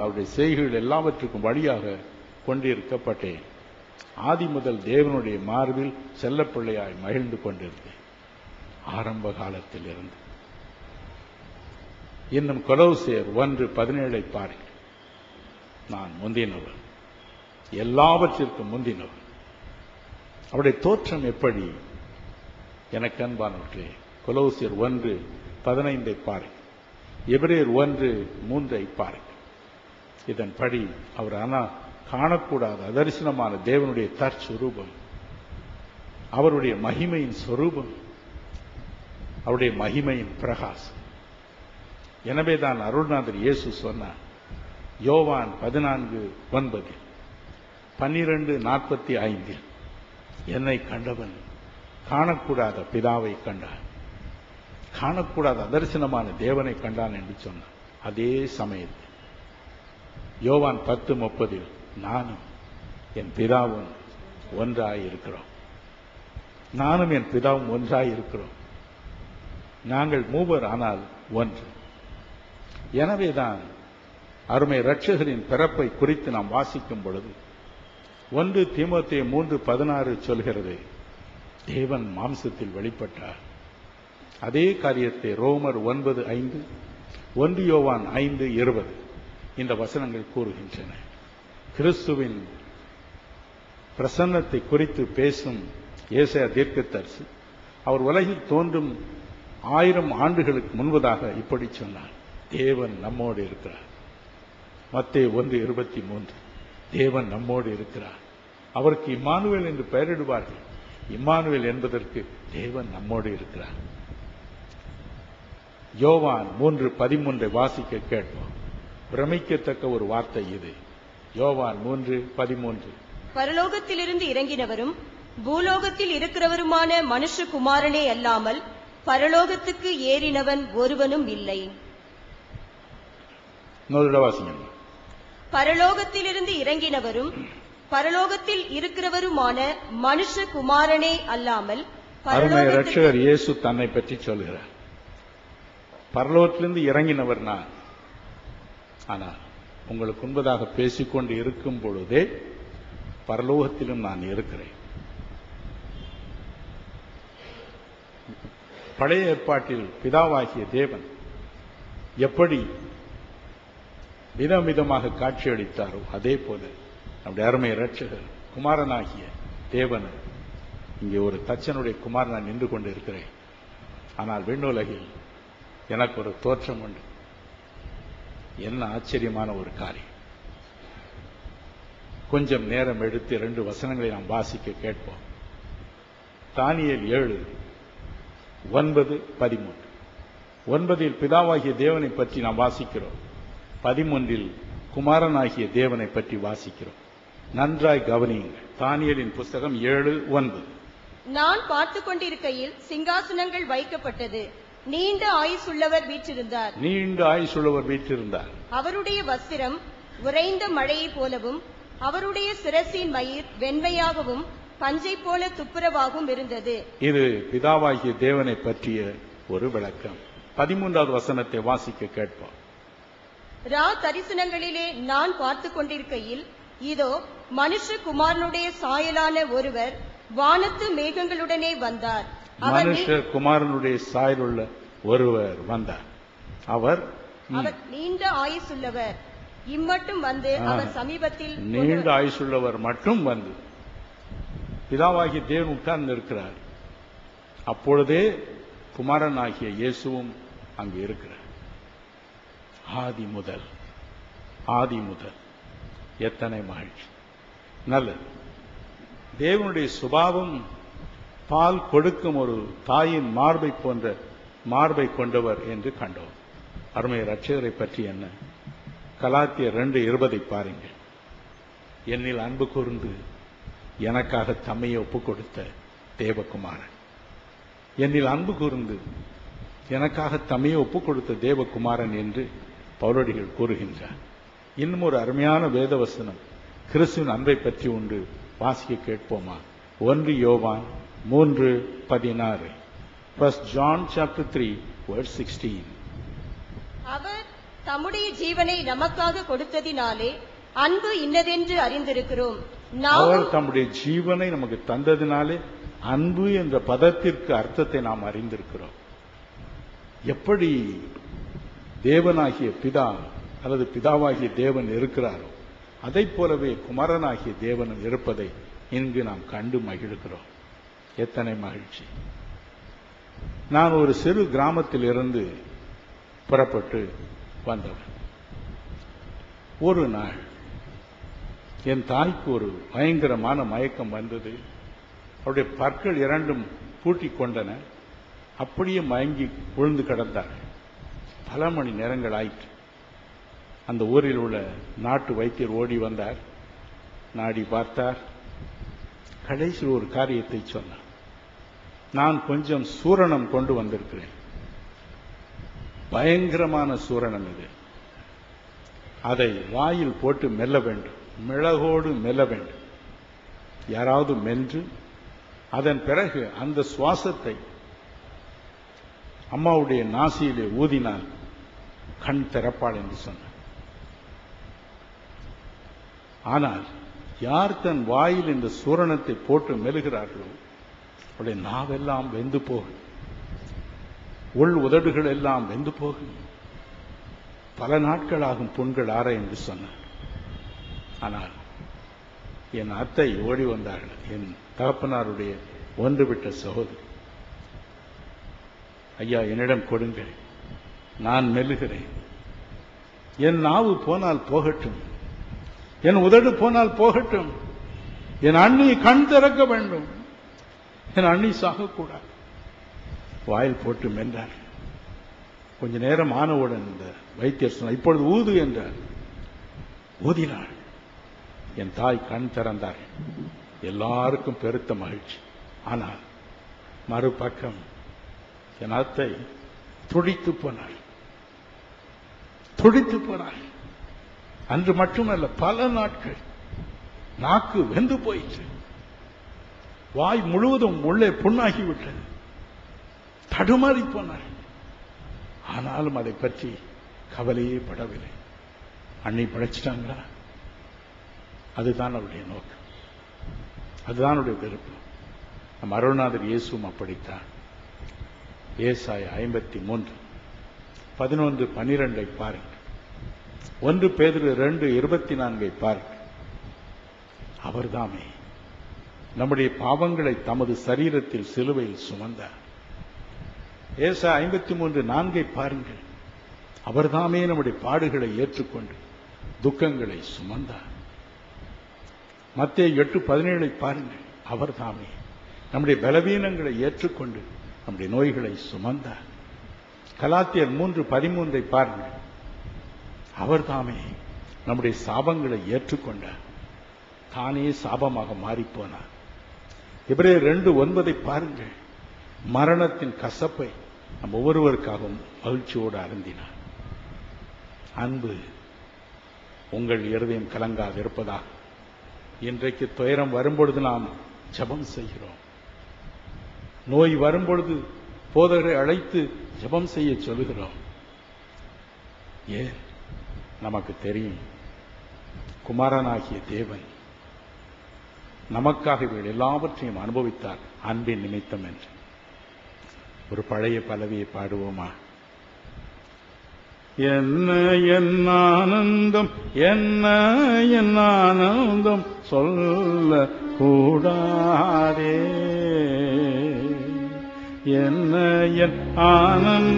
அவருடைய செய்கைகள் எல்லாவற்றுக்கும் வழியாக கொண்டிருக்கப்பட்டேன். ஆதி முதல் தேவனுடைய மார்பில் செல்லப்பிள்ளையாய் மகிழ்ந்து கொண்டிருந்தேன். ஆரம்ப காலத்தில் இருந்து. இன்னும் கொலோசியர் 1:17 பாருங்கள். நான் முந்தினவர், எல்லாவற்றிற்கும் முந்தினவர். அவருடைய தோற்றம் எப்படி? எனக்கு அன்பானவர்களே, கொலோசியர் 1:15 பாருங்கள். எபிரேயர் 1:3 பாருங்கள். இதன்படி அவர் ஆனால் காணக்கூடாத அதரிசனமான தேவனுடைய தற்சுரூபம், அவருடைய மகிமையின் சொரூபம், அவருடைய மகிமையின் பிரகாசம். எனவேதான் அருள்நாதர் இயேசு சொன்னார், யோவான் 14:9, 12:45, என்னை கண்டவன் காணக்கூடாத பிதாவை கண்டான், காணக்கூடாத அதரிசனமான தேவனை கண்டான் என்று சொன்னார். அதே சமயத்தில் யோவான் 10:30, நானும் என் பிதாவும் ஒன்றாய் இருக்கிறோம், நானும் என் பிதாவும் ஒன்றாய் இருக்கிறோம், நாங்கள் மூவர் ஆனால் ஒன்று. எனவேதான் அருமை இரட்சகரின் பிறப்பை குறித்து நாம் வாசிக்கும் பொழுது 1 தீமோத்தேயு 3:16 சொல்கிறது, தேவன் மாம்சத்தில் வெளிப்பட்டார். அதே காரியத்தை ரோமர் 9:5, 1 யோவான் 5:20 இந்த வசனங்கள் கூறுகின்றன. கிறிஸ்துவின் பிரசன்னத்தை குறித்து பேசும் ஏசாயா தீர்க்கதரிசி அவர் உலகில் தோன்றும் 1000 ஆண்டுகளுக்கு முன்பதாக இப்படி சொன்னார், தேவன் நம்மோடு இருக்கிறார். மத்தேயு 1:23, தேவன் நம்மோடு இருக்கிறார். அவருக்கு இம்மானுவேல் என்று பெயரிடுவார்கள். இம்மானுவேல் என்பதற்கு தேவன் நம்மோடு இருக்கிறார். யோவான் 3:13 வாசிக்க கேட்போம். பிரமிக்கத்தக்க ஒரு வார்த்தை இது. யோவான் 3:13, பரலோகத்திலிருந்து இறங்கினவரும் பூலோகத்தில் இருக்கிறவருமான மனுஷகுமாரனே அல்லாமல் பரலோகத்துக்கு ஏறினவன் ஒருவனும் இல்லை. பரலோகத்திலிருந்து இறங்கினவரும் பரலோகத்தில் இருக்கிறவருமான மனுஷகுமாரனே அல்லாமல் இரட்சகர் இயேசு தன்னை பற்றி சொல்கிறார். பரலோகத்திலிருந்து இறங்கினவர் நான். ஆனால் உங்களுக்கு முன்பதாக பேசிக்கொண்டு இருக்கும் பொழுதே பரலோகத்திலும் நான் இருக்கிறேன். பழைய ஏற்பாட்டில் பிதாவாகிய தேவன் எப்படி விதவிதமாக காட்சியளித்தாரோ அதே போல நம்முடைய அருமை இரட்சகர் குமாரனாகிய தேவன் இங்கே ஒரு தச்சனுடைய குமாரன் நின்று கொண்டு இருக்கிறேன். ஆனால் விண்ணுலகில் எனக்கு ஒரு தோற்றம் உண்டு. என்ன ஆச்சரியமான ஒரு காரியம். கொஞ்சம் நேரம் எடுத்து 2 வசனங்களை நாம் வாசிக்க கேட்போம். தானியேல் 7:9-13. 9 பிதாவாகிய தேவனை பற்றி நாம் வாசிக்கிறோம். 13 குமாரனாகிய தேவனை பற்றி வாசிக்கிறோம். நன்றாய் கவனியுங்கள். தானியேலின் புஸ்தகம் 7:9. நான் பார்த்து கொண்டிருக்கையில் சிங்காசனங்கள் வைக்கப்பட்டது, நீண்ட ஆயுசுள்ளவர் வீற்றிருந்தார். நீண்ட ஆயுசுள்ளவர் வீற்றிருந்தார். அவருடைய வஸ்திரம் உறைந்த மழையை போலவும் அவருடைய சிரசின் மயிர் வெண்மையாகவும் பஞ்சை போல துப்புரவாகவும் இருந்தது. இது பிதாவாகிய தேவனை பற்றிய ஒரு விளக்கம். 13வது வசனத்தை வாசிக்க கேட்போம். ரா தரிசனங்களிலே நான் பார்த்து கொண்டிருக்கையில் இதோ மனுஷகுமாரனுடைய சாயலான ஒருவர் வானத்து மேகங்களுடனே வந்தார். மனுஷகுமாரனுடைய சாயலுள்ள ஒருவர் வந்தார். அவர் நீண்ட ஆயுசுள்ளவர். இம்மட்டும் வந்து அவர் சமீபத்தில் நீண்ட ஆயுசுள்ளவர் மட்டும் வந்து பிதாவாகிய தேவன் உட்கார்ந்து இருக்கிறார். அப்பொழுதே குமாரன் ஆகிய இயேசுவும் அங்கு இருக்கிறார். ஆதி முதல் எத்தனை மகிழ்ச்சி. நல்லது. தேவனுடைய சுபாவம் பால் கொடுக்கும் ஒரு தாயின் மார்பை போன்ற மார்பை கொண்டவர் என்று கண்டோம். அருமை இரட்சகரை பற்றி என்ன? கலாத்தியர் 2:20 பாருங்கள். என்னில் அன்பு கூர்ந்து எனக்காக தம்மையை ஒப்புக் கொடுத்த தேவகுமாரன். என்னில் அன்பு கூர்ந்து எனக்காக தம்மையை ஒப்புக் கொடுத்த தேவகுமாரன் என்று பவுலடிகள் கூறுகின்றார். இன்னும் ஒரு அருமையான வேதவசனம் கிறிஸ்துவின் அன்பை பற்றி உண்டு. வாசிக்க கேட்போமா? 1 யோவான் 3:16. First John chapter 3 verse 16. அவர் தம்முடைய ஜீவனை நமக்காக கொடுத்ததினாலே அன்பு இன்னதென்று அறிந்திருக்கிறோம். அவர் தம்முடைய ஜீவனை நமக்கு தந்ததினாலே அன்பு என்ற பதத்திற்கு அர்த்தத்தை நாம் அறிந்திருக்கிறோம். எப்படி தேவனாகிய பிதா அல்லது பிதாவாகிய தேவன் இருக்கிறாரோ அதை போலவே குமாரனாகிய தேவனும் இருப்பதை இங்கு நாம் கண்டு மகிழ்கிறோம். எத்தனை மகிழ்ச்சி! நான் ஒரு சிறு கிராமத்தில் இருந்து புறப்பட்டு வந்தவன். ஒரு நாள் என் தாய்க்கு ஒரு பயங்கரமான மயக்கம் வந்தது. அவருடைய பற்கள் இரண்டும் பூட்டிக் கொண்டன. அப்படியே மயங்கி விழுந்து கிடந்தார். பல மணி நேரங்கள் ஆயிற்று. அந்த ஊரில் உள்ள நாட்டு வைத்தியர் ஓடி வந்தார். நாடி பார்த்தார். கடைசியில் ஒரு காரியத்தை சொன்னார். நான் கொஞ்சம் சூரணம் கொண்டு வந்திருக்கிறேன். பயங்கரமான சூரணம் இது. அதை வாயில் போட்டு மெல்ல வேண்டும். மிளகோடு மெல்ல வேண்டும். யாராவது மென்று அதன் பிறகு அந்த சுவாசத்தை அம்மாவுடைய நாசியிலே ஊதினால் கண் திறப்பாள் என்று சொன்னார். ஆனால் யார் தன் வாயில் இந்த சூரணத்தை போட்டு மெல்லுகிறார்களோ அவருடைய நாவெல்லாம் வெந்து போகும், உள் உதடுகள் எல்லாம் வெந்து போகும், பல நாட்களாகும் புண்கள் ஆற என்று சொன்னார். ஆனால் என் அத்தை ஓடி வந்தார்கள். என் தகப்பனாருடைய ஒன்றுவிட்ட சகோதரி. ஐயா, என்னிடம் கொடுங்கள், நான் மெல்லுகிறேன். என் நாவு போனால் போகட்டும், என் உதடு போனால் போகட்டும், என் அண்ணி கண் திறக்க வேண்டும், என் அண்ணி சாகக்கூடாது. வாயில் போட்டு மென்றார். கொஞ்ச நேரம் ஆனவுடன் இந்த வைத்தியர் சொன்னார், இப்பொழுது ஊது என்றார். ஊதினாள். என் தாய் கண் திறந்தார். எல்லாருக்கும் பெருத்த மகிழ்ச்சி. ஆனால் மறுபக்கம் என் அத்தை துடித்து போனாள். துடித்து போனாள். அன்று மட்டுமல்ல, பல நாட்கள் நாக்கு வெந்து போயிற்று. வாய் முழுவதும் உள்ளே புண்ணாகிவிட்டது. தடுமாறி போனாள். ஆனாலும் அதை பற்றி கவலையே படவில்லை. அன்னை படைச்சிட்டாங்களா? அதுதான் அவருடைய நோக்கம், அதுதான் அவருடைய விருப்பம். நம் அருள்நாதர் இயேசுவும் அப்படித்தான். ஏசாயா 53 11 12 பாருங்கள். 1 பேதுரு 2:24 பாருங்கள். அவர்தாமே நம்முடைய பாவங்களை தமது சரீரத்தில் சிலுவையில் சுமந்தார். ஏசாயா 53:4 பாருங்கள். அவர்தாமே நம்முடைய பாடுகளை ஏற்றுக்கொண்டு துக்கங்களை சுமந்தார். மத்தேயு 8:17 பாருங்கள். அவர்தாமே நம்முடைய பலவீனங்களை ஏற்றுக்கொண்டு நம்முடைய நோய்களை சுமந்தார். கலாத்தியர் 3:13 பாருங்கள். அவர்தாமே நம்முடைய சாபங்களை ஏற்றுக்கொண்டார். தானே சாபமாக மாறிப்போனார். எபிரேயர் 2:9 பாருங்கள். மரணத்தின் கசப்பை நம் ஒவ்வொருவருக்காகவும் மகிழ்ச்சியோடு அருந்தினார். அன்பு உங்கள் இருதயம் கலங்காது இருப்பதாக. இன்றைக்கு துயரம் வரும்பொழுது நாம் ஜெபம் செய்கிறோம். நோய் வரும்பொழுது போதகரை அழைத்து ஜெபம் செய்ய சொல்லுகிறோம். ஏன்? நமக்கு தெரியும், குமாரனாகிய தேவன் நமக்காக இவர்கள் எல்லாவற்றையும் அனுபவித்தார் அன்பின் நிமித்தம் என்று. ஒரு பழைய பல்லவியை பாடுவோமா? என்ன என் ஆனந்தம், என்ன என் ஆனந்தம் சொல்ல கூடாதே. என்ன என் ஆனந்தம்